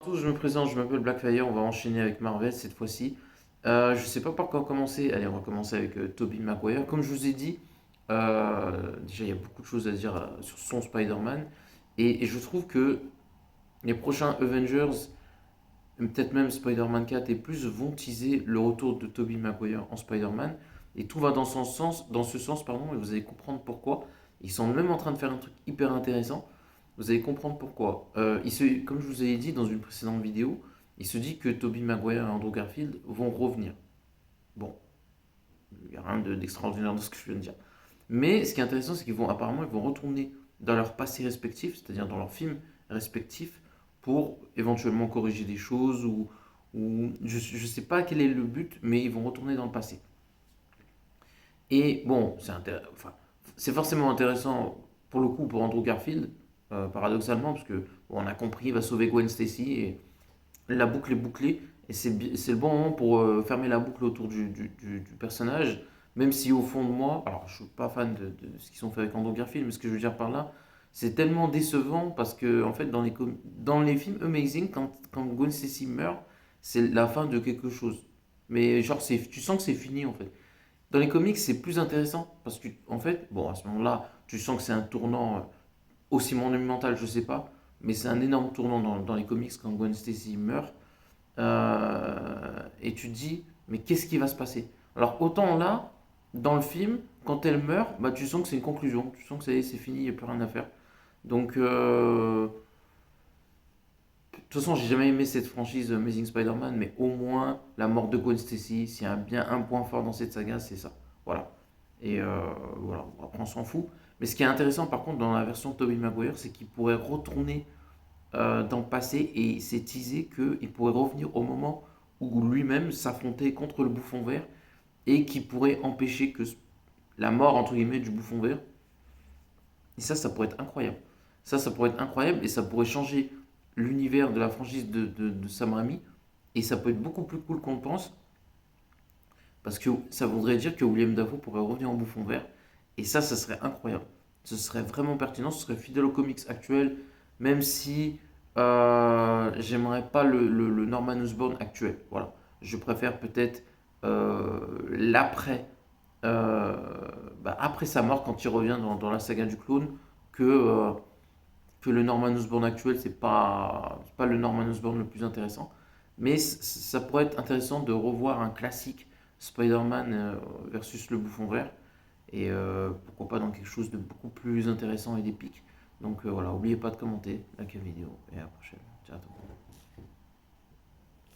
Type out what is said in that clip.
tous, je me présente, je m'appelle Blackfire, on va enchaîner avec Marvel cette fois-ci. Je sais pas par quoi commencer. Allez, on va commencer avec Tobey Maguire. Comme je vous ai dit, déjà il y a beaucoup de choses à dire sur son Spider-Man. Et je trouve que les prochains Avengers, peut-être même Spider-Man 4 et plus, vont teaser le retour de Tobey Maguire en Spider-Man. Et tout va dans ce sens, pardon, et vous allez comprendre pourquoi. Ils sont même en train de faire un truc hyper intéressant. Vous allez comprendre pourquoi. Comme je vous avais dit dans une précédente vidéo, il se dit que Tobey Maguire et Andrew Garfield vont revenir. Bon, il n'y a rien d'extraordinaire dans ce que je viens de dire. Mais ce qui est intéressant, c'est apparemment, ils vont retourner dans leur passé respectif, c'est-à-dire dans leurs films respectifs, pour éventuellement corriger des choses ou je ne sais pas quel est le but, mais ils vont retourner dans le passé. Et bon, c'est forcément intéressant pour le coup pour Andrew Garfield, paradoxalement, parce que bon, on a compris, il va sauver Gwen Stacy et la boucle est bouclée. Et c'est le bon moment pour fermer la boucle autour du personnage, même si au fond de moi, alors je suis pas fan de ce qu'ils ont fait avec Andrew Garfield, mais ce que je veux dire par là, c'est tellement décevant parce que en fait dans les films Amazing, quand Gwen Stacy meurt, c'est la fin de quelque chose. Mais genre tu sens que c'est fini en fait. Dans les comics, c'est plus intéressant parce que, en fait, bon, à ce moment-là, tu sens que c'est un tournant aussi monumental, je sais pas, mais c'est un énorme tournant dans les comics quand Gwen Stacy meurt. Et tu te dis, mais qu'est-ce qui va se passer? Alors, autant là, dans le film, quand elle meurt, bah, tu sens que c'est une conclusion, tu sens que ça y est, c'est fini, il n'y a plus rien à faire. Donc, de toute façon, j'ai jamais aimé cette franchise Amazing Spider-Man, mais au moins la mort de Gwen Stacy, s'il y a bien un point fort dans cette saga, c'est ça. Voilà. Et voilà, après on s'en fout. Mais ce qui est intéressant par contre dans la version de Tobey Maguire, c'est qu'il pourrait retourner dans le passé et c'est teasé qu'il pourrait revenir au moment où lui-même s'affrontait contre le bouffon vert et qui pourrait empêcher que la mort entre guillemets du bouffon vert. Et ça pourrait être incroyable. Ça pourrait être incroyable et ça pourrait changer l'univers de la franchise de Sam Raimi. Et ça peut être beaucoup plus cool qu'on le pense. Parce que ça voudrait dire que William Dafoe pourrait revenir en bouffon vert. Et ça serait incroyable. Ce serait vraiment pertinent, ce serait fidèle aux comics actuels. Même si j'aimerais pas le Norman Osborn actuel. Voilà. Je préfère peut-être l'après euh, après sa mort, quand il revient dans la saga du clone, que, euh, que le Norman Osborn actuel, c'est pas le Norman Osborn le plus intéressant. Mais ça pourrait être intéressant de revoir un classique Spider-Man versus le Bouffon Vert. Et pourquoi pas dans quelque chose de beaucoup plus intéressant et d'épique. Donc voilà, n'oubliez pas de commenter, likez la vidéo et à la prochaine. Ciao à tous.